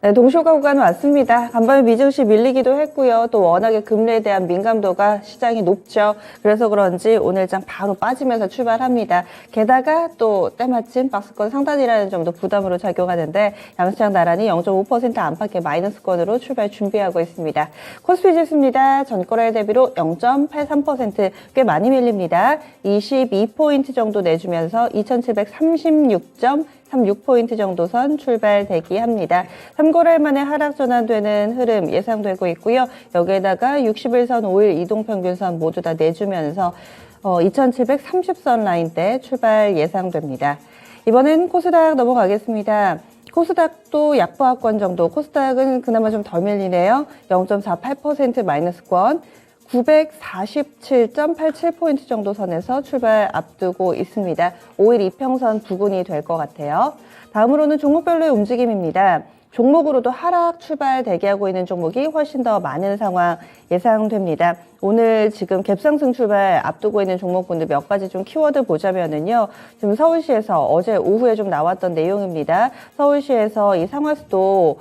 네, 동쇼가 구간 왔습니다. 간밤에 미증시 밀리기도 했고요. 또 워낙에 금리에 대한 민감도가 시장이 높죠. 그래서 그런지 오늘장 바로 빠지면서 출발합니다. 게다가 또 때마침 박스권 상단이라는 점도 부담으로 작용하는데 양시장 나란히 0.5% 안팎의 마이너스권으로 출발 준비하고 있습니다. 코스피 지수입니다. 전거래 대비로 0.83% 꽤 많이 밀립니다. 22포인트 정도 내주면서 2736.36포인트 정도 선 출발 대기합니다. 3거래일 만에 하락 전환되는 흐름 예상되고 있고요. 여기에다가 60일선, 5일 이동평균선 모두 다 내주면서 2730선 라인대 출발 예상됩니다. 이번엔 코스닥 넘어가겠습니다. 코스닥도 약보합권 정도, 코스닥은 그나마 좀 덜 밀리네요. 0.48% 마이너스권. 947.87포인트 정도 선에서 출발 앞두고 있습니다. 5일 이평선 부근이 될 것 같아요. 다음으로는 종목별로의 움직임입니다. 종목으로도 하락 출발 대기하고 있는 종목이 훨씬 더 많은 상황 예상됩니다. 오늘 지금 갭상승 출발 앞두고 있는 종목군들 몇 가지 좀 키워드 보자면은요. 지금 서울시에서 어제 오후에 좀 나왔던 내용입니다. 서울시에서 이 상하수도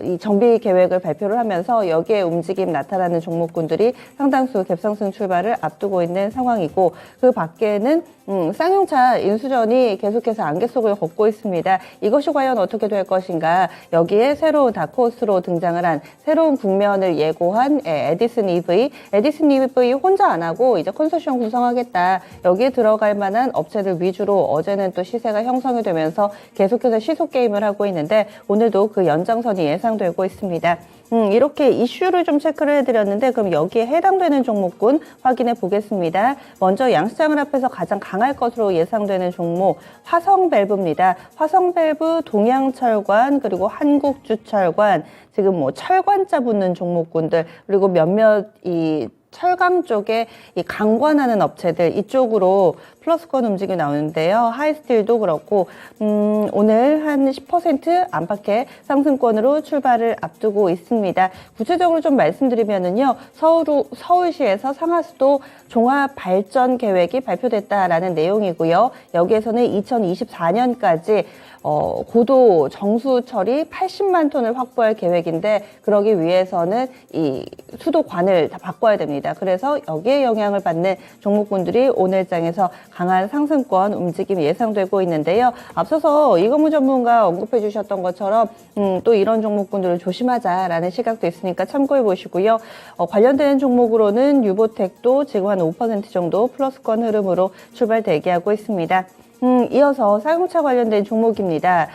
이 정비 계획을 발표를 하면서 여기에 움직임 나타나는 종목군들이 상당수 갭상승 출발을 앞두고 있는 상황이고 그 밖에는 쌍용차 인수전이 계속해서 안개 속을 걷고 있습니다. 이것이 과연 어떻게 될 것인가. 여기에 새로운 다크호스로 등장을 한 새로운 국면을 예고한 에디슨 EV. 에디슨 EV 혼자 안 하고 이제 컨소시엄 구성하겠다. 여기에 들어갈 만한 업체들 위주로 어제는 또 시세가 형성이 되면서 계속해서 시속 게임을 하고 있는데 오늘도 그 연장선이 예상되고 있습니다. 이렇게 이슈를 좀 체크를 해드렸는데 그럼 여기에 해당되는 종목군 확인해 보겠습니다. 먼저 양시장을 앞에서 가장 강할 것으로 예상되는 종목 화성밸브입니다. 화성밸브, 동양철관, 그리고 한국주철관, 지금 뭐 철관자 붙는 종목군들, 그리고 몇몇 이 철강 쪽에 이 강관하는 업체들 이쪽으로 플러스권 움직임이 나오는데요. 하이스틸도 그렇고 오늘 한 10% 안팎의 상승권으로 출발을 앞두고 있습니다. 구체적으로 좀 말씀드리면은요. 서울시에서 상하수도 종합발전 계획이 발표됐다라는 내용이고요. 여기에서는 2024년까지 고도 정수 처리 80만 톤을 확보할 계획인데 그러기 위해서는 이 수도관을 다 바꿔야 됩니다. 그래서 여기에 영향을 받는 종목군들이 오늘장에서 강한 상승권 움직임이 예상되고 있는데요. 앞서서 이건무 전문가 언급해 주셨던 것처럼 또 이런 종목군들을 조심하자라는 시각도 있으니까 참고해 보시고요. 관련된 종목으로는 유보텍도 지금 한 5% 정도 플러스권 흐름으로 출발 대기하고 있습니다. 이어서 쌍용차 관련된 종목입니다.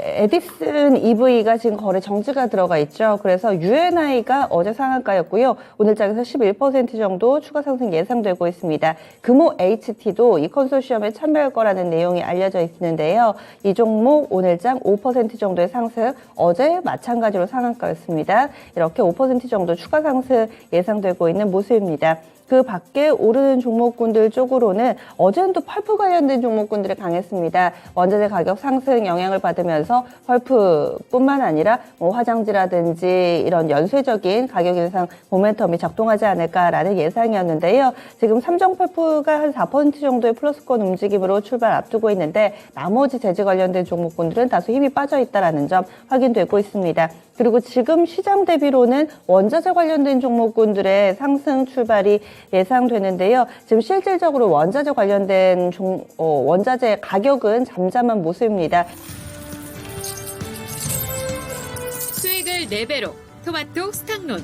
에디슨 EV가 지금 거래 정지가 들어가 있죠. 그래서 UNI가 어제 상한가였고요. 오늘장에서 11% 정도 추가 상승 예상되고 있습니다. 금호 HT도 이 컨소시엄에 참여할 거라는 내용이 알려져 있는데요. 이 종목 오늘장 5% 정도의 상승, 어제 마찬가지로 상한가였습니다. 이렇게 5% 정도 추가 상승 예상되고 있는 모습입니다. 그 밖에 오르는 종목군들 쪽으로는 어제는 또 펄프 관련된 종목군들이 강했습니다. 원자재 가격 상승 영향을 받으면서 펄프뿐만 아니라 뭐 화장지라든지 이런 연쇄적인 가격 인상 모멘텀이 작동하지 않을까라는 예상이었는데요. 지금 삼성펄프가 한 4% 정도의 플러스권 움직임으로 출발 앞두고 있는데 나머지 재질 관련된 종목군들은 다소 힘이 빠져 있다는 점 확인되고 있습니다. 그리고 지금 시장 대비로는 원자재 관련된 종목군들의 상승 출발이 예상되는데요. 지금 실질적으로 원자재 관련된 원자재 가격은 잠잠한 모습입니다. 수익을 4배로 토마토 스탁론.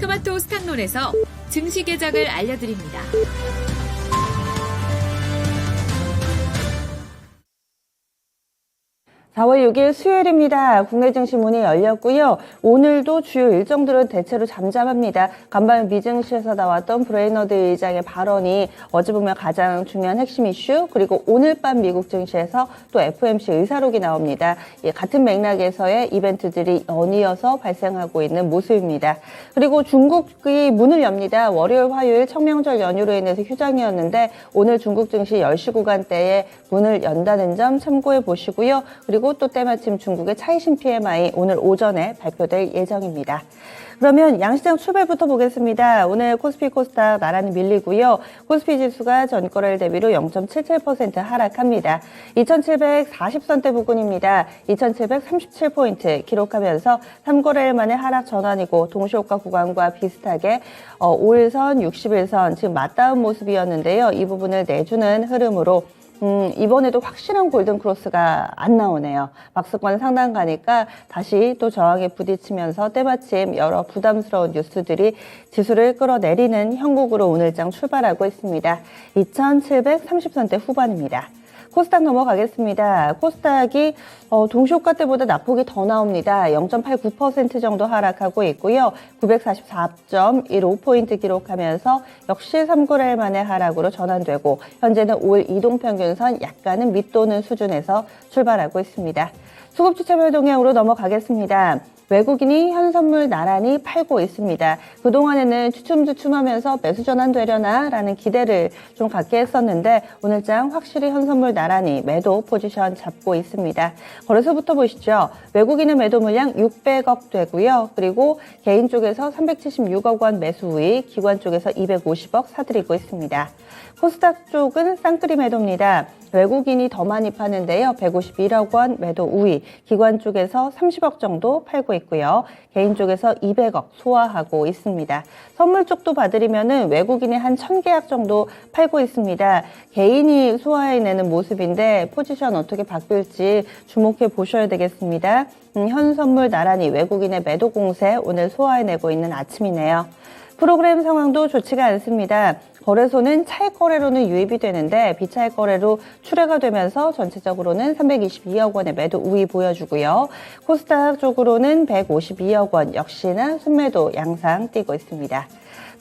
토마토 스탁론에서 증시 계작을 알려드립니다. 4월 6일 수요일입니다. 국내 증시 문이 열렸고요. 오늘도 주요 일정들은 대체로 잠잠합니다. 간밤에 미증시에서 나왔던 브레이너드 의장의 발언이 어제 보면 가장 중요한 핵심 이슈, 그리고 오늘 밤 미국 증시에서 또 FOMC 의사록이 나옵니다. 같은 맥락에서의 이벤트들이 연이어서 발생하고 있는 모습입니다. 그리고 중국이 문을 엽니다. 월요일, 화요일 청명절 연휴로 인해서 휴장이었는데 오늘 중국 증시 10시 구간대에 문을 연다는 점 참고해 보시고요. 그리고 그리고 또 때마침 중국의 차이신 PMI 오늘 오전에 발표될 예정입니다. 그러면 양시장 출발부터 보겠습니다. 오늘 코스피 코스닥 나란히 밀리고요. 코스피 지수가 전거래일 대비로 0.77% 하락합니다. 2740선대 부근입니다. 2737포인트 기록하면서 3거래일 만에 하락 전환이고 동시효과 구간과 비슷하게 5일선, 60일선 지금 맞닿은 모습이었는데요. 이 부분을 내주는 흐름으로 이번에도 확실한 골든크로스가 안 나오네요. 박스권 상단 가니까 다시 또 저항에 부딪히면서 때마침 여러 부담스러운 뉴스들이 지수를 끌어내리는 형국으로 오늘장 출발하고 있습니다. 2730선대 후반입니다. 코스닥 넘어가겠습니다. 코스닥이 동시효과 때보다 낙폭이 더 나옵니다. 0.89% 정도 하락하고 있고요. 944.15포인트 기록하면서 역시 3거래일 만에 하락으로 전환되고 현재는 5일 이동평균선 약간은 밑도는 수준에서 출발하고 있습니다. 수급주차별 동향으로 넘어가겠습니다. 외국인이 현선물 나란히 팔고 있습니다. 그동안에는 주춤주춤하면서 매수 전환되려나 라는 기대를 좀 갖게 했었는데 오늘장 확실히 현선물 나란히 매도 포지션 잡고 있습니다. 거래소부터 보시죠. 외국인의 매도 물량 600억 되고요. 그리고 개인 쪽에서 376억 원 매수 우익, 기관 쪽에서 250억 사들이고 있습니다. 코스닥 쪽은 쌍끌이 매도입니다. 외국인이 더 많이 파는데요. 151억 원 매도 우위, 기관 쪽에서 30억 정도 팔고 있고요. 개인 쪽에서 200억 소화하고 있습니다. 선물 쪽도 봐드리면은 외국인이 한 1000계약 정도 팔고 있습니다. 개인이 소화해내는 모습인데 포지션 어떻게 바뀔지 주목해 보셔야 되겠습니다. 현 선물 나란히 외국인의 매도 공세 오늘 소화해내고 있는 아침이네요. 프로그램 상황도 좋지가 않습니다. 거래소는 차익 거래로는 유입이 되는데 비차익 거래로 출회가 되면서 전체적으로는 322억 원의 매도 우위 보여주고요. 코스닥 쪽으로는 152억 원 역시나 순매도 양상 띄고 있습니다.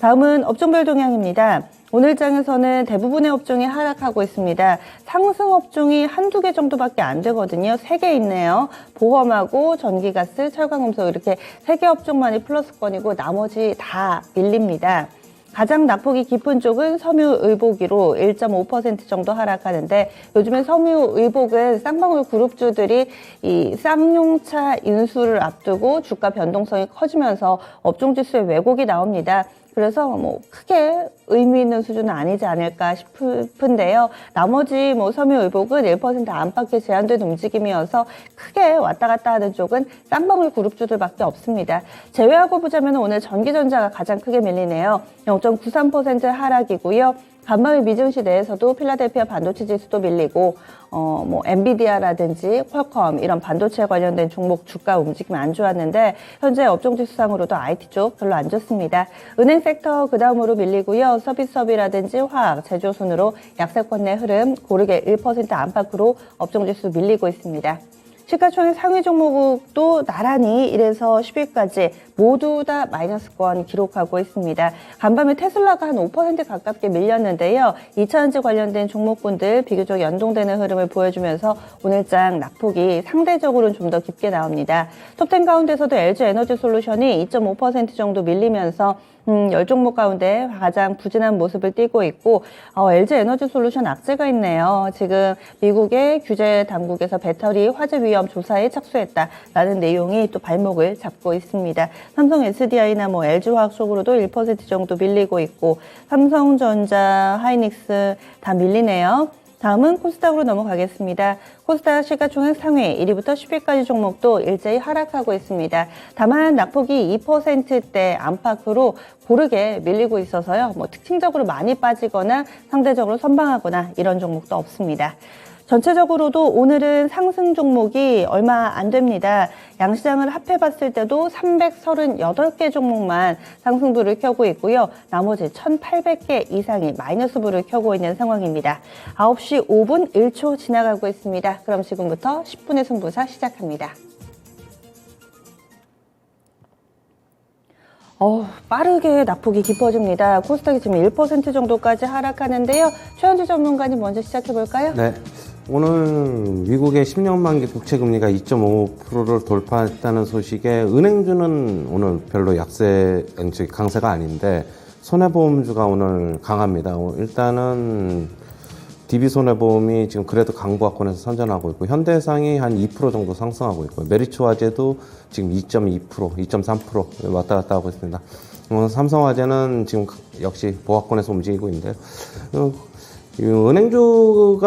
다음은 업종별 동향입니다. 오늘 장에서는 대부분의 업종이 하락하고 있습니다. 상승 업종이 한두 개 정도밖에 안 되거든요. 3개 있네요. 보험하고 전기가스, 철강금속 이렇게 3개 업종만이 플러스권이고 나머지 다 밀립니다. 가장 낙폭이 깊은 쪽은 섬유의복이로 1.5% 정도 하락하는데 요즘에 섬유의복은 쌍방울 그룹주들이 이 쌍용차 인수를 앞두고 주가 변동성이 커지면서 업종지수에 왜곡이 나옵니다. 그래서 뭐 크게 의미 있는 수준은 아니지 않을까 싶은데요. 나머지 뭐 섬유의복은 1% 안팎에 제한된 움직임이어서 크게 왔다 갔다 하는 쪽은 쌍방울 그룹주들밖에 없습니다. 제외하고 보자면 오늘 전기전자가 가장 크게 밀리네요. 0.93% 하락이고요. 간밤의 미증시 내에서도 필라델피아 반도체 지수도 밀리고 뭐 엔비디아라든지 퀄컴 이런 반도체 관련된 종목 주가 움직임 안 좋았는데 현재 업종 지수상으로도 IT 쪽 별로 안 좋습니다. 은행 섹터 그 다음으로 밀리고요. 서비스업이라든지 화학, 제조 순으로 약세권 내 흐름 고르게 1% 안팎으로 업종 지수 밀리고 있습니다. 시가총액 상위 종목도 나란히 1에서 10위까지 모두 다 마이너스권 기록하고 있습니다. 간밤에 테슬라가 한 5% 가깝게 밀렸는데요. 2차전지 관련된 종목군들 비교적 연동되는 흐름을 보여주면서 오늘장 낙폭이 상대적으로는 좀 더 깊게 나옵니다. 톱10 가운데서도 LG에너지솔루션이 2.5% 정도 밀리면서 10종목 가운데 가장 부진한 모습을 띠고 있고 LG에너지솔루션 악재가 있네요. 지금 미국의 규제 당국에서 배터리 화재 위험 조사에 착수했다라는 내용이 또 발목을 잡고 있습니다. 삼성 SDI나 뭐 LG화학 쪽으로도 1% 정도 밀리고 있고 삼성전자, 하이닉스 다 밀리네요. 다음은 코스닥으로 넘어가겠습니다. 코스닥 시가총액 상위 1위부터 10위까지 종목도 일제히 하락하고 있습니다. 다만 낙폭이 2%대 안팎으로 고르게 밀리고 있어서요. 뭐 특징적으로 많이 빠지거나 상대적으로 선방하거나 이런 종목도 없습니다. 전체적으로도 오늘은 상승 종목이 얼마 안 됩니다. 양시장을 합해봤을 때도 338개 종목만 상승불을 켜고 있고요. 나머지 1,800개 이상이 마이너스불을 켜고 있는 상황입니다. 9시 5분 1초 지나가고 있습니다. 그럼 지금부터 10분의 승부사 시작합니다. 빠르게 낙폭이 깊어집니다. 코스닥이 지금 1% 정도까지 하락하는데요. 최현주 전문가님 먼저 시작해볼까요? 네. 오늘 미국의 10년 만기 국채금리가 2.5%를 돌파했다는 소식에 은행주는 오늘 별로 강세가 아닌데 손해보험주가 오늘 강합니다. 일단은 DB손해보험이 지금 그래도 강보합권에서 선전하고 있고, 현대해상이 한 2% 정도 상승하고 있고, 메리츠화재도 지금 2.2%, 2.3% 왔다 갔다 하고 있습니다. 삼성화재는 지금 역시 보합권에서 움직이고 있는데요. 이 은행주는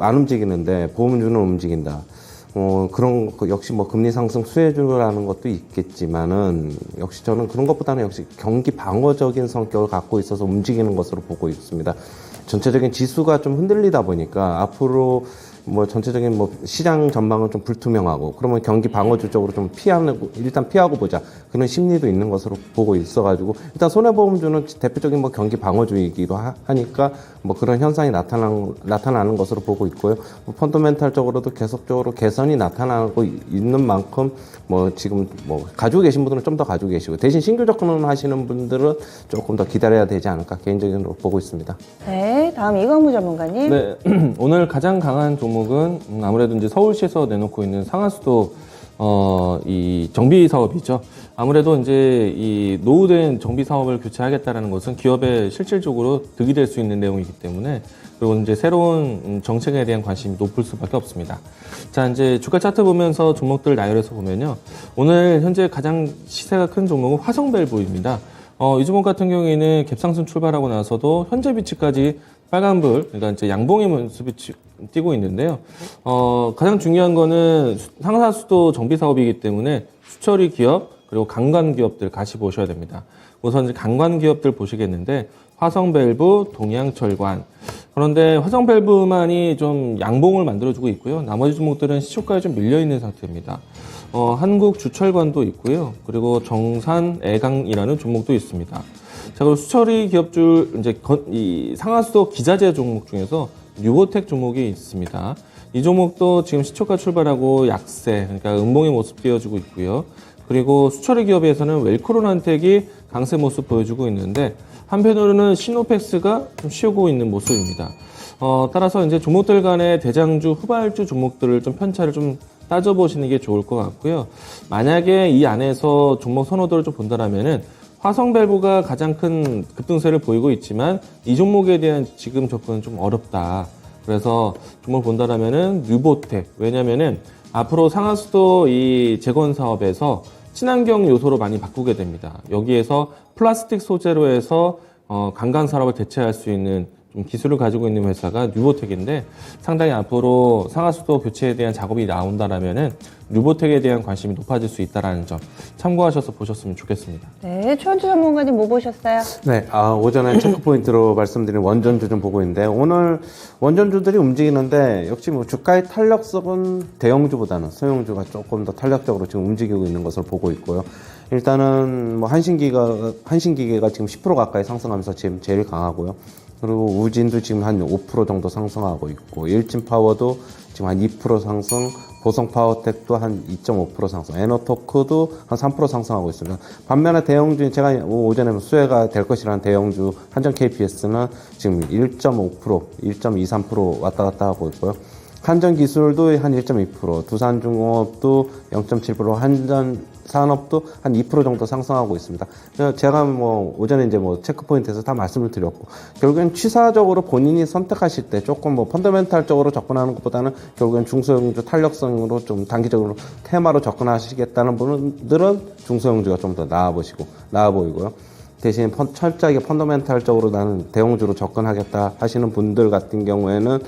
안 움직이는데 보험주는 움직인다. 그런, 역시 금리 상승 수혜주라는 것도 있겠지만은, 역시 저는 그런 것보다는 역시 경기 방어적인 성격을 갖고 있어서 움직이는 것으로 보고 있습니다. 전체적인 지수가 좀 흔들리다 보니까 앞으로 전체적인 시장 전망은 좀 불투명하고, 그러면 경기 방어주 쪽으로 좀 일단 피하고 보자. 그런 심리도 있는 것으로 보고 있어가지고, 일단 손해보험주는 대표적인 경기 방어주이기도 하니까 그런 현상이 나타나는 것으로 보고 있고요. 펀더멘탈적으로도 계속적으로 개선이 나타나고 있는 만큼, 지금 가지고 계신 분들은 좀 더 가지고 계시고, 대신 신규 접근 하시는 분들은 조금 더 기다려야 되지 않을까 개인적으로 보고 있습니다. 네, 다음 이광무 전문가님. 네, 오늘 가장 강한 종목은 아무래도 이제 서울시에서 내놓고 있는 상하수도 이 정비 사업이죠. 아무래도 이제 이 노후된 정비 사업을 교체하겠다라는 것은 기업에 실질적으로 득이 될 수 있는 내용이기 때문에, 그리고 이제 새로운 정책에 대한 관심이 높을 수밖에 없습니다. 자, 이제 주가 차트 보면서 종목들 나열해서 보면요. 오늘 현재 가장 시세가 큰 종목은 화성밸브입니다. 이 종목 같은 경우에는 갭상승 출발하고 나서도 현재 위치까지 빨간불, 그러니까 이제 양봉의 모습이 띄고 있는데요. 가장 중요한 거는 상하수도 정비 사업이기 때문에 수처리 기업, 그리고 강관 기업들 같이 보셔야 됩니다. 우선 이제 강관 기업들 보시겠는데, 화성밸브, 동양철관. 그런데 화성밸브만이 좀 양봉을 만들어주고 있고요. 나머지 종목들은 시초가에 좀 밀려있는 상태입니다. 한국주철관도 있고요. 그리고 정산애강이라는 종목도 있습니다. 자, 그리고 수처리 기업줄, 이 상하수도 기자재 종목 중에서 뉴보텍 종목이 있습니다. 이 종목도 지금 시초가 출발하고 약세, 그러니까 음봉의 모습 띄워주고 있고요. 그리고 수처리 기업에서는 웰크론한텍이 강세 모습 보여주고 있는데, 한편으로는 시노펙스가 좀 쉬고 있는 모습입니다. 따라서 이제 종목들 간의 대장주, 후발주 종목들을 좀 편차를 좀 따져보시는 게 좋을 것 같고요. 만약에 이 안에서 종목 선호도를 좀 본다라면은, 화성밸브가 가장 큰 급등세를 보이고 있지만 이 종목에 대한 지금 접근은 좀 어렵다. 그래서 종목을 본다라면은 뉴보텍. 왜냐면은 앞으로 상하수도 이 재건 사업에서 친환경 요소로 많이 바꾸게 됩니다. 여기에서 플라스틱 소재로 해서 강간 산업을 대체할 수 있는 좀 기술을 가지고 있는 회사가 뉴보텍인데, 상당히 앞으로 상하수도 교체에 대한 작업이 나온다라면은 뉴보텍에 대한 관심이 높아질 수 있다라는 점 참고하셔서 보셨으면 좋겠습니다. 네, 최원주 전문가님 뭐 보셨어요? 네, 오전에 체크포인트로 말씀드린 원전주 좀 보고 있는데, 오늘 원전주들이 움직이는데, 역시 주가의 탄력성은 대형주보다는 소형주가 조금 더 탄력적으로 지금 움직이고 있는 것을 보고 있고요. 일단은 한신기계가 지금 10% 가까이 상승하면서 지금 제일 강하고요. 그리고 우진도 지금 한 5% 정도 상승하고 있고, 일진파워도 지금 한 2% 상승, 보성파워텍도 한 2.5% 상승, 에너토크도 한 3% 상승하고 있습니다. 반면에 대형주, 제가 오전에 수혜가 될 것이라는 대형주 한전 KPS는 지금 1.5%, 1.23% 왔다 갔다 하고 있고요. 한전기술도 한 1.2%, 두산중공업도 0.7%, 한전산업도 한 2% 정도 상승하고 있습니다. 제가 오전에 이제 체크포인트에서 다 말씀을 드렸고, 결국엔 취사적으로 본인이 선택하실 때 조금 펀더멘탈적으로 접근하는 것보다는 결국엔 중소형주 탄력성으로 좀 단기적으로 테마로 접근하시겠다는 분들은 중소형주가 좀 더 나아 보이고요. 대신 철저하게 펀더멘탈적으로 나는 대형주로 접근하겠다 하시는 분들 같은 경우에는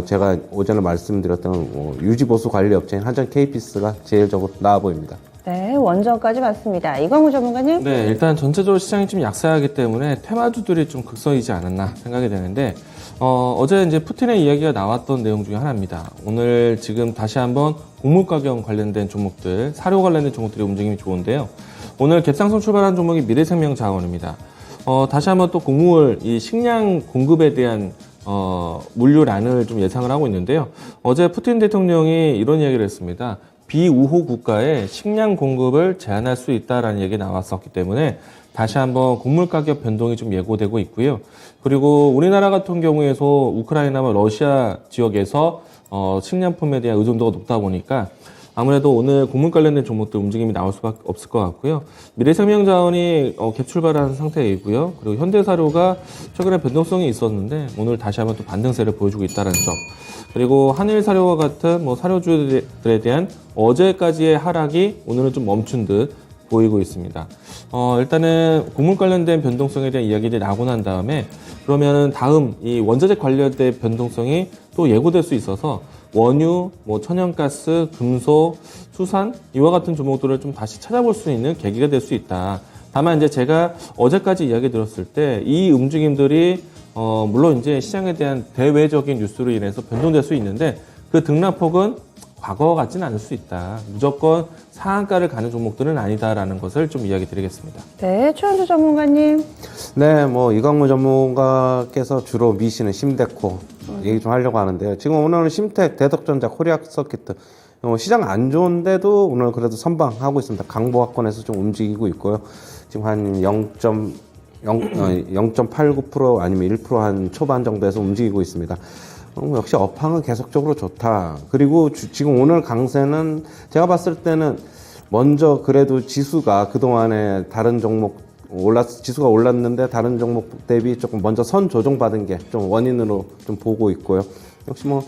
제가 오전에 말씀드렸던 유지보수 관리 업체인 한전 KPS가 제일적으로 나아 보입니다. 네, 원전까지 봤습니다. 이광무 전문가님. 네, 일단 전체적으로 시장이 좀 약세하기 때문에 테마주들이 좀 극성이지 않았나 생각이 되는데, 어제 이제 푸틴의 이야기가 나왔던 내용 중에 하나입니다. 오늘 지금 다시 한번 곡물 가격 관련된 종목들, 사료 관련된 종목들의 움직임이 좋은데요. 오늘 갭상승 출발한 종목이 미래생명자원입니다. 다시 한번 또 곡물, 이 식량 공급에 대한 물류란을 좀 예상을 하고 있는데요. 어제 푸틴 대통령이 이런 이야기를 했습니다. 비우호 국가에 식량 공급을 제한할 수 있다라는 얘기가 나왔었기 때문에 다시 한번 곡물 가격 변동이 좀 예고되고 있고요. 그리고 우리나라 같은 경우에서 우크라이나와 러시아 지역에서 식량품에 대한 의존도가 높다 보니까 아무래도 오늘 곡물 관련된 종목들 움직임이 나올 수밖에 없을 것 같고요. 미래생명자원이 갭 출발한 상태이고요. 그리고 현대사료가 최근에 변동성이 있었는데 오늘 다시 한번 또 반등세를 보여주고 있다는 점. 그리고 한일사료와 같은 뭐 사료주들에 대한 어제까지의 하락이 오늘은 좀 멈춘 듯 보이고 있습니다. 일단은 곡물 관련된 변동성에 대한 이야기들이 나오고 난 다음에 그러면은 다음 이 원자재 관련된 변동성이 또 예고될 수 있어서 원유, 뭐 천연가스, 금속, 수산 이와 같은 종목들을 좀 다시 찾아볼 수 있는 계기가 될 수 있다. 다만 이제 제가 어제까지 이야기 들었을 때 이 움직임들이 물론 이제 시장에 대한 대외적인 뉴스로 인해서 변동될 수 있는데 그 등락폭은 과거 같지는 않을 수 있다. 무조건 상한가를 가는 종목들은 아니다라는 것을 좀 이야기 드리겠습니다. 네, 최현주 전문가님. 네, 뭐 이광무 전문가께서 주로 미시는 심데코 얘기 좀 하려고 하는데요. 지금 오늘은 심텍, 대덕전자, 코리아서키트 시장 안 좋은데도 오늘 그래도 선방하고 있습니다. 강보합권에서 좀 움직이고 있고요. 지금 한 0.89% 아니면 1% 한 초반 정도에서 움직이고 있습니다. 역시 업황은 계속적으로 좋다. 그리고 지금 오늘 강세는 제가 봤을 때는 먼저 그래도 지수가 그동안에 다른 종목 지수가 올랐는데 다른 종목 대비 조금 먼저 선 조정받은 게 좀 원인으로 좀 보고 있고요. 역시 뭐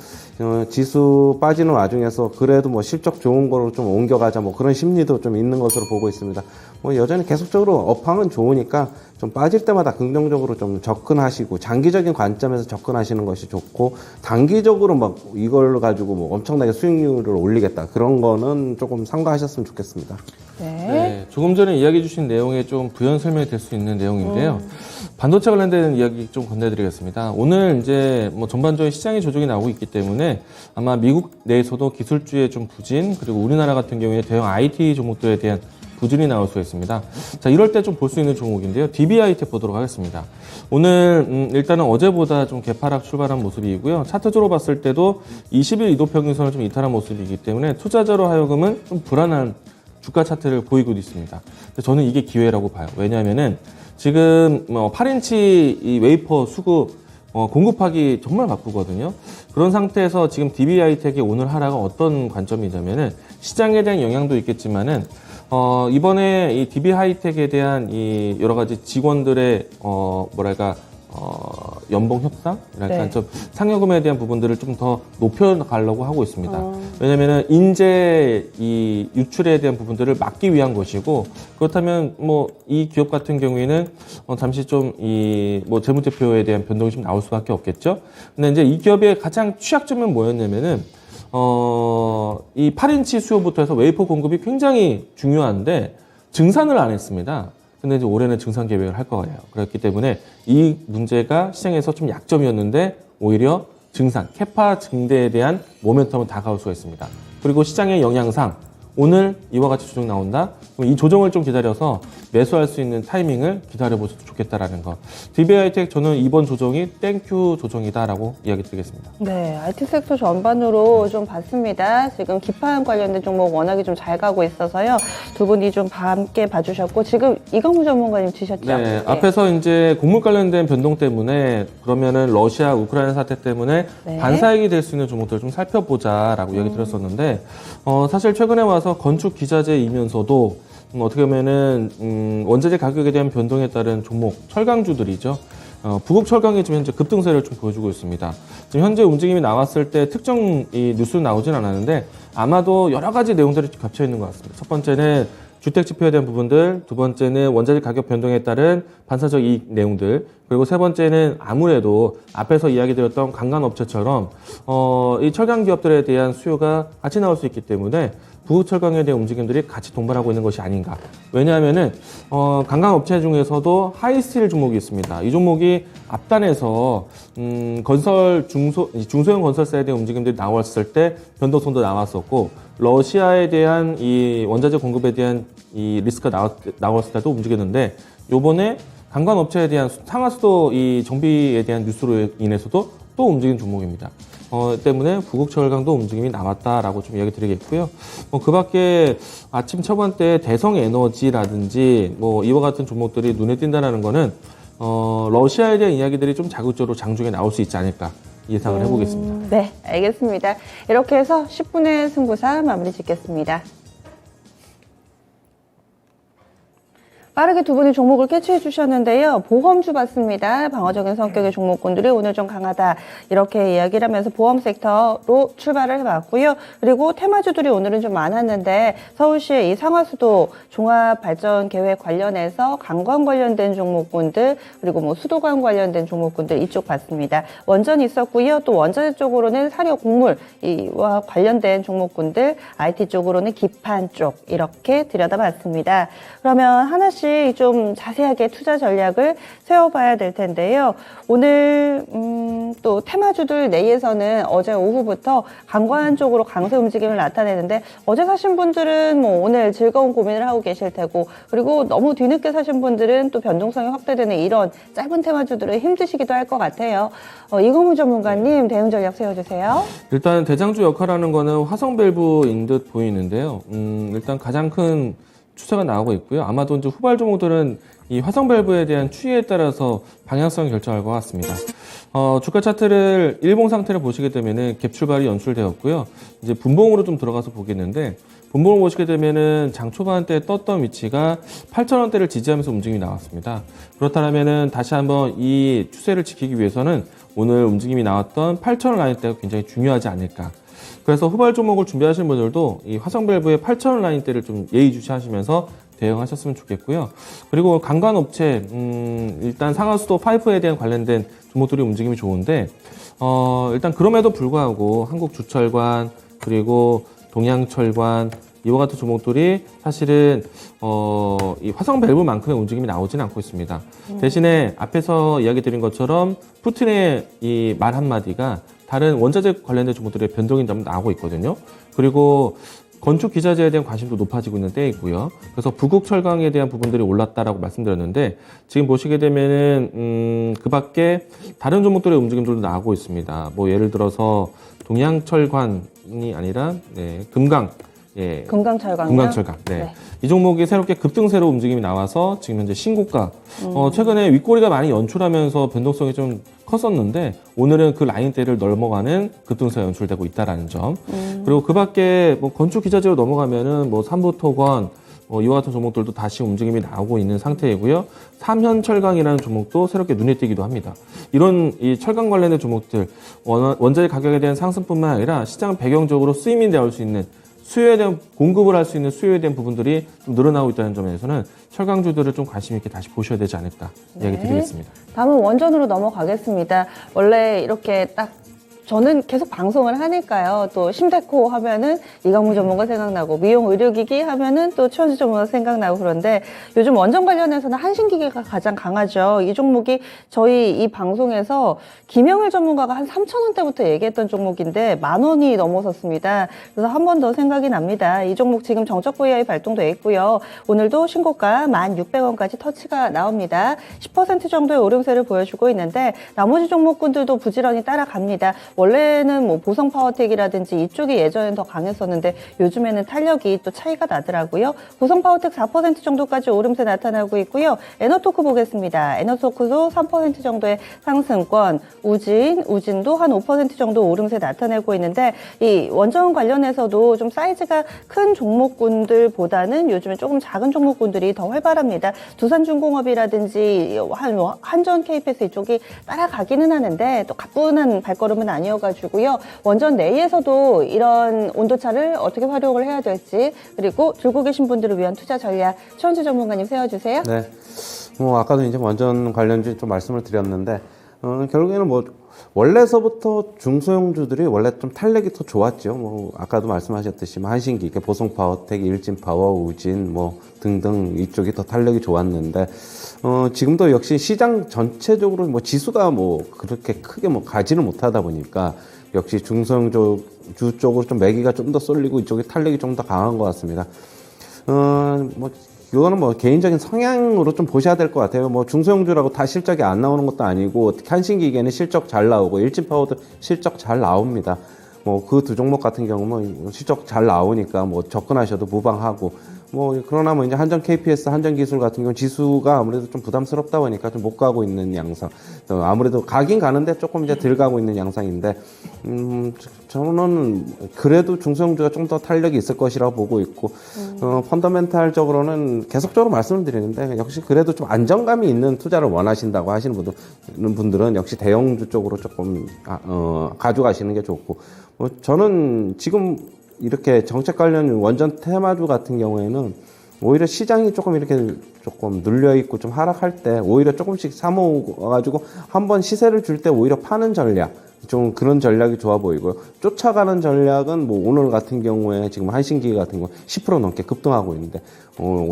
지수 빠지는 와중에서 그래도 뭐 실적 좋은 거로 좀 옮겨가자 뭐 그런 심리도 좀 있는 것으로 보고 있습니다. 뭐 여전히 계속적으로 업황은 좋으니까 좀 빠질 때마다 긍정적으로 좀 접근하시고 장기적인 관점에서 접근하시는 것이 좋고 단기적으로 막 이걸 가지고 뭐 엄청나게 수익률을 올리겠다 그런 거는 조금 삼가하셨으면 좋겠습니다. 네, 조금 전에 이야기해 주신 내용에 좀 부연 설명이 될 수 있는 내용인데요. 반도체 관련된 이야기 좀 건네드리겠습니다. 오늘 이제 뭐 전반적인 시장의 조정이 나오고 있기 때문에 아마 미국 내에서도 기술주의 좀 부진 그리고 우리나라 같은 경우에 대형 IT 종목들에 대한 부진이 나올 수가 있습니다. 자, 이럴 때 좀 볼 수 있는 종목인데요. DBI텍 보도록 하겠습니다. 오늘 일단은 어제보다 좀 개파락 출발한 모습이고요. 차트적으로 봤을 때도 20일 이동평균선을 좀 이탈한 모습이기 때문에 투자자로 하여금은 좀 불안한 주가 차트를 보이고 있습니다. 저는 이게 기회라고 봐요. 왜냐하면은 지금 8인치 이 웨이퍼 수급 공급하기 정말 바쁘거든요. 그런 상태에서 지금 DBI텍의 오늘 하락은 어떤 관점이냐면은 시장에 대한 영향도 있겠지만은 이번에 이 DB하이텍에 대한 이 여러 가지 직원들의 연봉 협상? 네. 좀 상여금에 대한 부분들을 좀 더 높여가려고 하고 있습니다. 왜냐면은 인재 이 유출에 대한 부분들을 막기 위한 것이고 그렇다면 뭐 이 기업 같은 경우에는 잠시 좀 이 뭐 재무제표에 대한 변동이 좀 나올 수밖에 없겠죠. 근데 이제 이 기업의 가장 취약점은 뭐였냐면은 이 8인치 수요부터 해서 웨이퍼 공급이 굉장히 중요한데 증산을 안 했습니다. 근데 이제 올해는 증산 계획을 할 거예요. 그렇기 때문에 이 문제가 시장에서 좀 약점이었는데 오히려 증산, 캐파 증대에 대한 모멘텀은 다가올 수가 있습니다. 그리고 시장의 영향상 오늘 이와 같이 조정 나온다? 그럼 이 조정을 좀 기다려서 매수할 수 있는 타이밍을 기다려보셔도 좋겠다라는 거. DB하이텍 저는 이번 조정이 땡큐 조정이다라고 이야기 드리겠습니다. 네, IT 섹터 전반으로 좀 봤습니다. 지금 기판 관련된 종목 워낙에 좀 잘 가고 있어서요. 두 분이 좀 함께 봐주셨고 지금 이광무 전문가님 치셨죠? 네, 앞에서 이제 곡물 관련된 변동 때문에 그러면은 러시아, 우크라이나 사태 때문에 네. 반사익이 될 수 있는 종목들을 좀 살펴보자라고 이야기 드렸었는데 사실 최근에 와서 건축 기자재이면서도 어떻게 보면은 원자재 가격에 대한 변동에 따른 종목 철강주들이죠. 부국 철강이 지금 현재 급등세를 좀 보여주고 있습니다. 지금 현재 움직임이 나왔을 때 특정 이 뉴스는 나오진 않았는데 아마도 여러 가지 내용들이 겹쳐 있는 것 같습니다. 첫 번째는 주택 지표에 대한 부분들, 두 번째는 원자재 가격 변동에 따른 반사적 이익 내용들, 그리고 세 번째는 아무래도 앞에서 이야기 드렸던 관광업체처럼 이 철강 기업들에 대한 수요가 같이 나올 수 있기 때문에 부국철강에 대한 움직임들이 같이 동반하고 있는 것이 아닌가. 왜냐하면은 관광업체 중에서도 하이스틸 종목이 있습니다. 이 종목이 앞단에서 건설 중소형 건설사에 대한 움직임들이 나왔을 때 변동성도 나왔었고 러시아에 대한 이 원자재 공급에 대한 이 리스크가 나왔을 때도 움직였는데 요번에 관광업체에 대한 상하수도 이 정비에 대한 뉴스로 인해서도 또 움직인 종목입니다. 때문에 부국철강도 움직임이 나왔다라고 좀 이야기 드리겠고요. 그 밖에 아침 처반 때 대성에너지라든지 이와 같은 종목들이 눈에 띈다는 거는 러시아에 대한 이야기들이 좀 자극적으로 장중에 나올 수 있지 않을까. 예상을 해보겠습니다. 네, 알겠습니다. 이렇게 해서 10분의 승부사 마무리 짓겠습니다. 빠르게 두 분이 종목을 캐치해 주셨는데요. 보험주 봤습니다. 방어적인 성격의 종목군들이 오늘 좀 강하다. 이렇게 이야기를 하면서 보험 섹터로 출발을 해봤고요. 그리고 테마주들이 오늘은 좀 많았는데 서울시의 이 상하수도 종합발전계획 관련해서 관광 관련된 종목군들 그리고 뭐 수도관 관련된 종목군들 이쪽 봤습니다. 원전이 있었고요. 또 원자재 쪽으로는 사료 곡물과 관련된 종목군들, IT 쪽으로는 기판 쪽 이렇게 들여다봤습니다. 그러면 하나씩 좀 자세하게 투자 전략을 세워봐야 될 텐데요. 오늘 또 테마주들 내에서는 어제 오후부터 관광 쪽으로 강세 움직임을 나타내는데 어제 사신 분들은 뭐 오늘 즐거운 고민을 하고 계실 테고 그리고 너무 뒤늦게 사신 분들은 또 변동성이 확대되는 이런 짧은 테마주들은 힘드시기도 할 것 같아요. 이공무 전문가님 대응 전략 세워주세요. 일단 대장주 역할하는 거는 화성밸브인 듯 보이는데요. 일단 가장 큰 추세가 나오고 있고요. 아마도 이제 후발 종목들은 이 화성밸브에 대한 추이에 따라서 방향성을 결정할 것 같습니다. 주가 차트를 일봉 상태를 보시게 되면은 갭 출발이 연출되었고요. 이제 분봉으로 좀 들어가서 보겠는데 분봉을 보시게 되면은 장 초반 때 떴던 위치가 8,000원대를 지지하면서 움직임이 나왔습니다. 그렇다면은 다시 한번 이 추세를 지키기 위해서는 오늘 움직임이 나왔던 8,000원 라인대가 굉장히 중요하지 않을까. 그래서 후발 종목을 준비하시는 분들도 이 화성밸브의 8,000원 라인대를 좀 예의주시하시면서 대응하셨으면 좋겠고요. 그리고 관광업체, 일단 상하수도 파이프에 대한 관련된 종목들이 움직임이 좋은데, 일단 그럼에도 불구하고 한국주철관, 그리고 동양철관, 이와 같은 종목들이 사실은 이 화성밸브만큼의 움직임이 나오지는 않고 있습니다. 대신에 앞에서 이야기 드린 것처럼 푸틴의 이 말 한마디가 다른 원자재 관련된 종목들의 변동인 점은 나오고 있거든요. 그리고 건축 기자재에 대한 관심도 높아지고 있는 때이고요. 그래서 부국 철강에 대한 부분들이 올랐다라고 말씀드렸는데 지금 보시게 되면은 그 밖에 다른 종목들의 움직임들도 나오고 있습니다. 뭐 예를 들어서 동양철관이 아니라 금강. 예. 금강철강이요? 금강철강. 네. 이 종목이 새롭게 급등세로 움직임이 나와서 지금 현재 신고가. 최근에 윗꼬리가 많이 연출하면서 변동성이 좀 컸었는데 오늘은 그 라인대를 넘어가는 급등세가 연출되고 있다라는 점. 그리고 그 밖에 뭐 건축 기자재로 넘어가면은 뭐 삼부토건 이와 같은 종목들도 다시 움직임이 나오고 있는 상태이고요. 삼현철강이라는 종목도 새롭게 눈에 띄기도 합니다. 이런 이 철강 관련된 종목들 원자재 가격에 대한 상승뿐만 아니라 시장 배경적으로 쓰임이 나올 수 있는 수요에 대한 공급을 할 수 있는 수요에 대한 부분들이 좀 늘어나고 있다는 점에서는 철강주들을 좀 관심 있게 다시 보셔야 되지 않을까 이야기 드리겠습니다. 다음은 원전으로 넘어가겠습니다. 원래 이렇게 딱 저는 계속 방송을 하니까요. 또 심데코 하면은 이강무 전문가 생각나고 미용 의료기기 하면은 또 최원수 전문가 생각나고 그런데 요즘 원전 관련해서는 한신기계가 가장 강하죠. 이 종목이 저희 이 방송에서 김영일 전문가가 한 3,000원대부터 얘기했던 종목인데 10,000원이 넘어섰습니다. 그래서 한 번 더 생각이 납니다. 이 종목 지금 정적 VI 발동돼 있고요. 오늘도 신고가 1,600원까지 터치가 나옵니다. 10% 정도의 오름세를 보여주고 있는데 나머지 종목군들도 부지런히 따라갑니다. 원래는 뭐 보성 파워텍이라든지 이쪽이 예전엔 더 강했었는데 요즘에는 탄력이 또 차이가 나더라고요. 보성 파워텍 4% 정도까지 오름세 나타나고 있고요. 에너토크 보겠습니다. 에너토크도 3% 정도의 상승권, 우진도 한 5% 정도 오름세 나타내고 있는데 이 원전 관련해서도 좀 사이즈가 큰 종목군들보다는 요즘에 조금 작은 종목군들이 더 활발합니다. 두산중공업이라든지 한전 KPS 이쪽이 따라가기는 하는데 또 가뿐한 발걸음은 아니어가지고요. 원전 내에서도 이런 온도차를 어떻게 활용을 해야 될지 그리고 들고 계신 분들을 위한 투자 전략 최원수 전문가님 세워주세요. 네. 뭐 아까도 이제 원전 관련주 좀 말씀을 드렸는데 결국에는 뭐 원래서부터 중소형주들이 원래 좀 탄력이 더 좋았죠. 뭐 아까도 말씀하셨듯이 한신기계, 보성파워텍, 일진파워, 우진 뭐 등등 이쪽이 더 탄력이 좋았는데 지금도 역시 시장 전체적으로 뭐 지수가 뭐 그렇게 크게 뭐 가지를 못하다 보니까 역시 중소형주 쪽으로 좀 매기가 좀 더 쏠리고 이쪽이 탄력이 좀 더 강한 것 같습니다. 뭐 이거는 뭐 개인적인 성향으로 좀 보셔야 될 것 같아요. 뭐 중소형주라고 다 실적이 안 나오는 것도 아니고 한신기계는 실적 잘 나오고 일진파워도 실적 잘 나옵니다. 뭐 그 두 종목 같은 경우는 실적 잘 나오니까 뭐 접근하셔도 무방하고 뭐 그러나 뭐 이제 한전 KPS, 한전 기술 같은 경우 지수가 아무래도 좀 부담스럽다 보니까 좀 못 가고 있는 양상. 아무래도 가긴 가는데 조금 이제 덜 가고 있는 양상인데, 저는 그래도 중소형주가 좀 더 탄력이 있을 것이라고 보고 있고, 펀더멘탈적으로는 계속적으로 말씀을 드리는데, 역시 그래도 좀 안정감이 있는 투자를 원하신다고 하시는 분들은 역시 대형주 쪽으로 조금, 가져가시는 게 좋고, 뭐 저는 지금 이렇게 정책 관련 원전 테마주 같은 경우에는 오히려 시장이 조금 이렇게 조금 눌려있고 좀 하락할 때 오히려 조금씩 사모아가지고 한번 시세를 줄 때 오히려 파는 전략, 좀 그런 전략이 좋아 보이고요. 쫓아가는 전략은 뭐 오늘 같은 경우에 지금 한신기 같은 경우 10% 넘게 급등하고 있는데,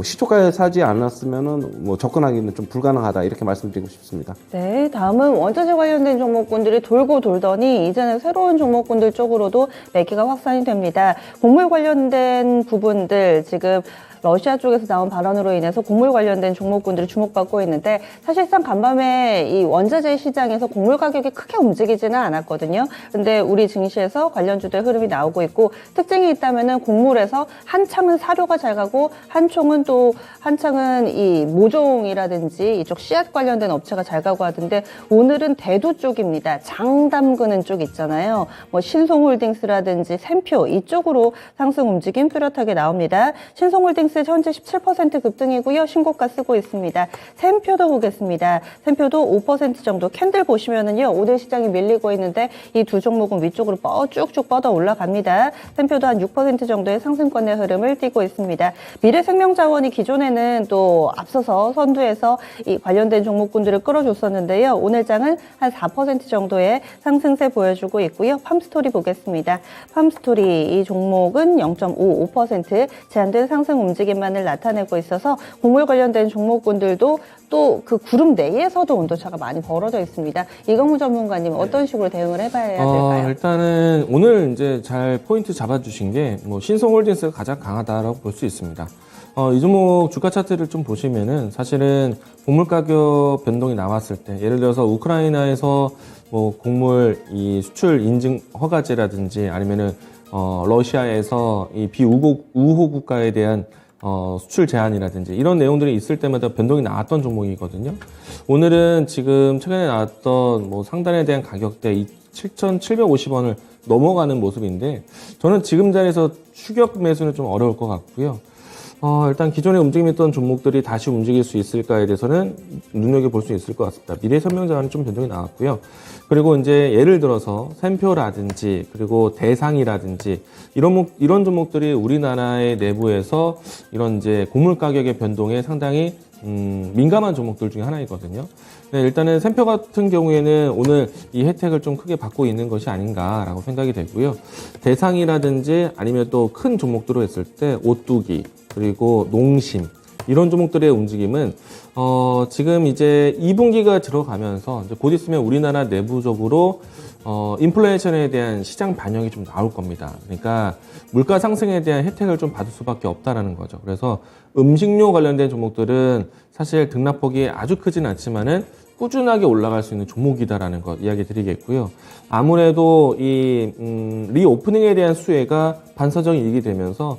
시초가에 사지 않았으면은 뭐 접근하기는 좀 불가능하다 이렇게 말씀드리고 싶습니다. 네, 다음은 원자재 관련된 종목군들이 돌고 돌더니 이제는 새로운 종목군들 쪽으로도 매기가 확산이 됩니다. 곡물 관련된 부분들 지금 러시아 쪽에서 나온 발언으로 인해서 곡물 관련된 종목군들이 주목받고 있는데, 사실상 간밤에 이 원자재 시장에서 곡물 가격이 크게 움직이지는 않았거든요. 근데 우리 증시에서 관련주들 흐름이 나오고 있고, 특징이 있다면은 곡물에서 한창은 사료가 잘 가고 한창은 이 모종이라든지 이쪽 씨앗 관련된 업체가 잘 가고 하던데, 오늘은 대두 쪽입니다. 장 담그는 쪽 있잖아요. 뭐 신송홀딩스라든지 샘표 이쪽으로 상승 움직임 뚜렷하게 나옵니다. 신송홀딩스 현재 17% 급등이고요. 신고가 쓰고 있습니다. 샘표도 보겠습니다. 샘표도 5% 정도, 캔들 보시면은요, 오늘 시장이 밀리고 있는데 이 두 종목은 위쪽으로 쭉쭉 뻗어 올라갑니다. 샘표도 한 6% 정도의 상승권의 흐름을 띠고 있습니다. 미래생명자원이 기존에는 또 앞서서 선두에서 이 관련된 종목군들을 끌어줬었는데요. 오늘 장은 한 4% 정도의 상승세 보여주고 있고요. 팜스토리 보겠습니다. 팜스토리 이 종목은 0.55% 제한된 상승 움직임만을 나타내고 있어서 곡물 관련된 종목군들도 또 그 그룹 내에서도 온도차가 많이 벌어져 있습니다. 이건무 전문가님 어떤 식으로 대응을 해봐야 될까요? 일단은 오늘 이제 잘 포인트 잡아주신 게 뭐 신성홀딩스가 가장 강하다라고 볼 수 있습니다. 이 종목 주가 차트를 좀 보시면은 사실은 곡물 가격 변동이 나왔을 때, 예를 들어서 우크라이나에서 뭐 곡물 이 수출 인증 허가제라든지 아니면은 러시아에서 이 우호 국가에 대한 수출 제한이라든지 이런 내용들이 있을 때마다 변동이 나왔던 종목이거든요. 오늘은 지금 최근에 나왔던 뭐 상단에 대한 가격대 7,750원을 넘어가는 모습인데, 저는 지금 자리에서 추격 매수는 좀 어려울 것 같고요. 일단 기존에 움직임했던 종목들이 다시 움직일 수 있을까에 대해서는 눈여겨볼 수 있을 것 같습니다. 미래생명자원은 좀 변동이 나왔고요. 그리고 이제 예를 들어서 샘표라든지 그리고 대상이라든지 이런 종목들이 우리나라의 내부에서 이런 이제 곡물 가격의 변동에 상당히 민감한 종목들 중에 하나이거든요. 네, 일단은 샘표 같은 경우에는 오늘 이 혜택을 좀 크게 받고 있는 것이 아닌가라고 생각이 되고요. 대상이라든지 아니면 또 큰 종목들로 했을 때 오뚜기 그리고 농심 이런 종목들의 움직임은 지금 이제 2분기가 들어가면서 이제 곧 있으면 우리나라 내부적으로 인플레이션에 대한 시장 반영이 좀 나올 겁니다. 그러니까 물가 상승에 대한 혜택을 좀 받을 수밖에 없다라는 거죠. 그래서 음식료 관련된 종목들은 사실 등락폭이 아주 크진 않지만은 꾸준하게 올라갈 수 있는 종목이다라는 것 이야기 드리겠고요. 아무래도 이 리오프닝에 대한 수혜가 반사적인 이익이 되면서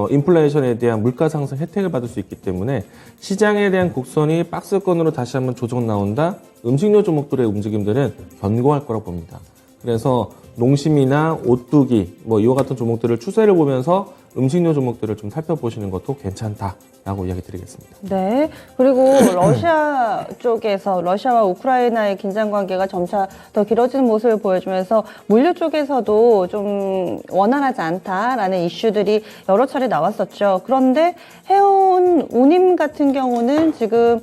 인플레이션에 대한 물가 상승 혜택을 받을 수 있기 때문에 시장에 대한 곡선이 박스권으로 다시 한번 조정 나온다. 음식료 종목들의 움직임들은 견고할 거라고 봅니다. 그래서 농심이나 오뚜기 뭐 이와 같은 종목들을 추세를 보면서 음식료 종목들을 좀 살펴보시는 것도 괜찮다라고 이야기 드리겠습니다. 네. 그리고 러시아 쪽에서 러시아와 우크라이나의 긴장 관계가 점차 더 길어지는 모습을 보여주면서 물류 쪽에서도 좀 원활하지 않다라는 이슈들이 여러 차례 나왔었죠. 그런데 해운 운임 같은 경우는 지금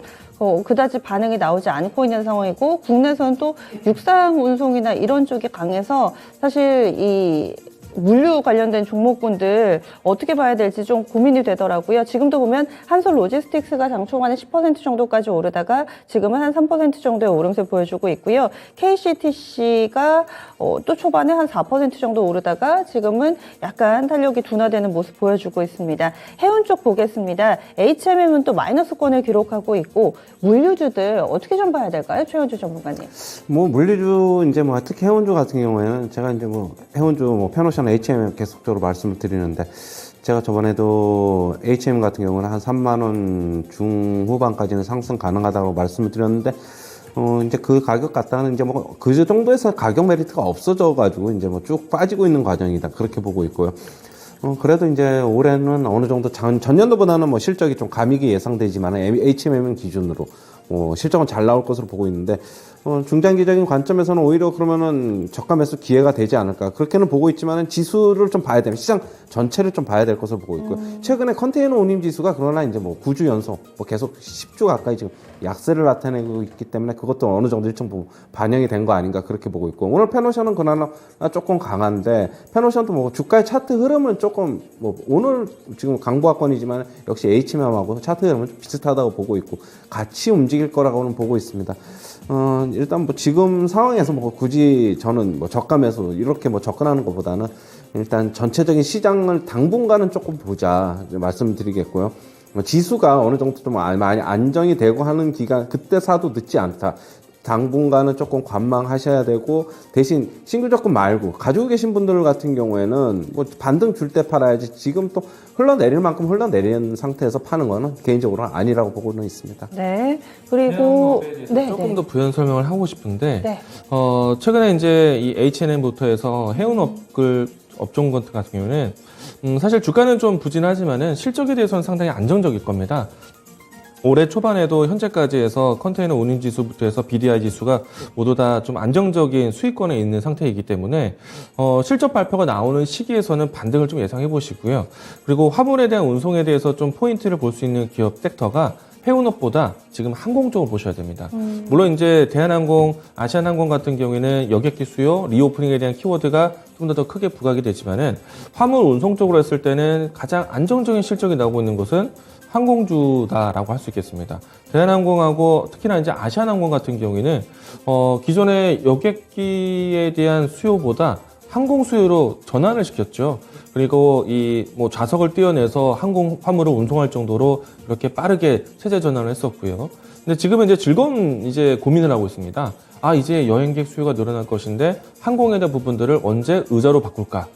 그다지 반응이 나오지 않고 있는 상황이고, 국내에서는 또 육상 운송이나 이런 쪽이 강해서 사실 이 물류 관련된 종목군들 어떻게 봐야 될지 좀 고민이 되더라고요. 지금도 보면 한솔 로지스틱스가 장 초반에 10% 정도까지 오르다가 지금은 한 3% 정도의 오름세 보여주고 있고요. KCTC가 또 초반에 한 4% 정도 오르다가 지금은 약간 탄력이 둔화되는 모습 보여주고 있습니다. 해운 쪽 보겠습니다. HMM은 또 마이너스권을 기록하고 있고, 물류주들 어떻게 좀 봐야 될까요? 최현주 전문가님. 뭐 물류주 이제 뭐 특히 해운주 같은 경우에는 제가 이제 뭐 해운주 뭐 페노샵 저는 HM 계속적으로 말씀을 드리는데 제가 저번에도 HM 같은 경우는 한 3만 원 중후반까지는 상승 가능하다고 말씀을 드렸는데 이제 그 가격 갖다는 이제 뭐 그 정도에서 가격 메리트가 없어져 가지고 이제 뭐 쭉 빠지고 있는 과정이다 그렇게 보고 있고요. 그래도 이제 올해는 어느 정도 전년도보다는 뭐 실적이 좀 감익이 예상되지만 HMM 기준으로 실적은 잘 나올 것으로 보고 있는데 중장기적인 관점에서는 오히려 그러면은 저가 매수 기회가 되지 않을까 그렇게는 보고 있지만은 지수를 좀 봐야 되는 시장 전체를 좀 봐야 될 것으로 보고 있고요. 최근에 컨테이너 운임 지수가 그러나 이제 뭐 9주 연속 계속 10주 가까이 지금 약세를 나타내고 있기 때문에 그것도 어느 정도 일정 부분 반영이 된 거 아닌가 그렇게 보고 있고 오늘 페노션은 그나마 조금 강한데 페노션도 뭐 주가의 차트 흐름은 조금 뭐 오늘 지금 강보합권이지만 역시 HMM하고 차트 흐름은 좀 비슷하다고 보고 있고 같이 움직일 거라고는 보고 있습니다. 일단 뭐 지금 상황에서 뭐 굳이 저는 뭐 저가 매수 이렇게 뭐 접근하는 것보다는 일단 전체적인 시장을 당분간은 조금 보자 말씀드리겠고요. 지수가 어느 정도 좀 많이 안정이 되고 하는 기간 그때 사도 늦지 않다. 당분간은 조금 관망하셔야 되고 대신 싱글 접근 말고 가지고 계신 분들 같은 경우에는 뭐 반등 줄 때 팔아야지 지금 또 흘러내릴 만큼 흘러내리는 상태에서 파는 거는 개인적으로 아니라고 보고는 있습니다. 네. 그리고 조금 더 부연 설명을 하고 싶은데 네. 최근에 이제 이 H&M부터 해서 업종 같은 경우는 사실 주가는 좀 부진하지만은 실적에 대해서는 상당히 안정적일 겁니다. 올해 초반에도 현재까지 해서 컨테이너 운임 지수부터 해서 BDI 지수가 모두 다 좀 안정적인 수익권에 있는 상태이기 때문에 실적 발표가 나오는 시기에서는 반등을 좀 예상해 보시고요. 그리고 화물에 대한 운송에 대해서 좀 포인트를 볼 수 있는 기업 섹터가 해운업보다 지금 항공 쪽을 보셔야 됩니다. 물론 이제 대한항공, 아시아나항공 같은 경우에는 여객기 수요, 리오프닝에 대한 키워드가 좀 더 크게 부각이 되지만은 화물 운송 쪽으로 했을 때는 가장 안정적인 실적이 나오고 있는 것은 항공주다라고 할 수 있겠습니다. 대한항공하고 특히나 이제 아시아나항공 같은 경우에는 기존의 여객기에 대한 수요보다 항공 수요로 전환을 시켰죠. 그리고 이 뭐 좌석을 떼어내서 항공 화물을 운송할 정도로 이렇게 빠르게 체제 전환을 했었고요. 근데 지금은 이제 즐거운 이제 고민을 하고 있습니다. 이제 여행객 수요가 늘어날 것인데 항공에 대한 부분들을 언제 의자로 바꿀까?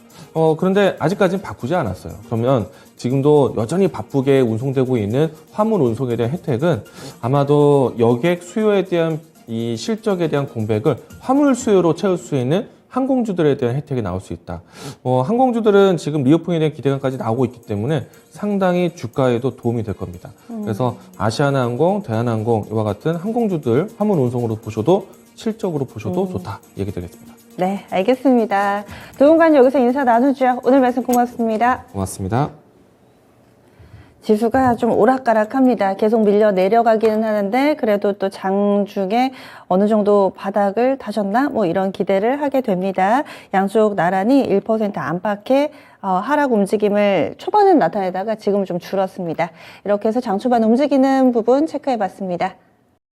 그런데 아직까지는 바꾸지 않았어요. 그러면 지금도 여전히 바쁘게 운송되고 있는 화물 운송에 대한 혜택은 아마도 여객 수요에 대한 이 실적에 대한 공백을 화물 수요로 채울 수 있는 항공주들에 대한 혜택이 나올 수 있다. 항공주들은 지금 리오프닝에 대한 기대감까지 나오고 있기 때문에 상당히 주가에도 도움이 될 겁니다. 그래서 아시아나항공, 대한항공 이와 같은 항공주들 화물 운송으로 보셔도 실적으로 보셔도 좋다 얘기 드리겠습니다. 네, 알겠습니다. 두 분간 여기서 인사 나누죠. 오늘 말씀 고맙습니다. 고맙습니다. 지수가 좀 오락가락합니다. 계속 밀려 내려가기는 하는데 그래도 또 장중에 어느 정도 바닥을 다셨나? 뭐 이런 기대를 하게 됩니다. 양쪽 나란히 1% 안팎의 하락 움직임을 초반엔 나타내다가 지금은 좀 줄었습니다. 이렇게 해서 장 초반 움직이는 부분 체크해 봤습니다.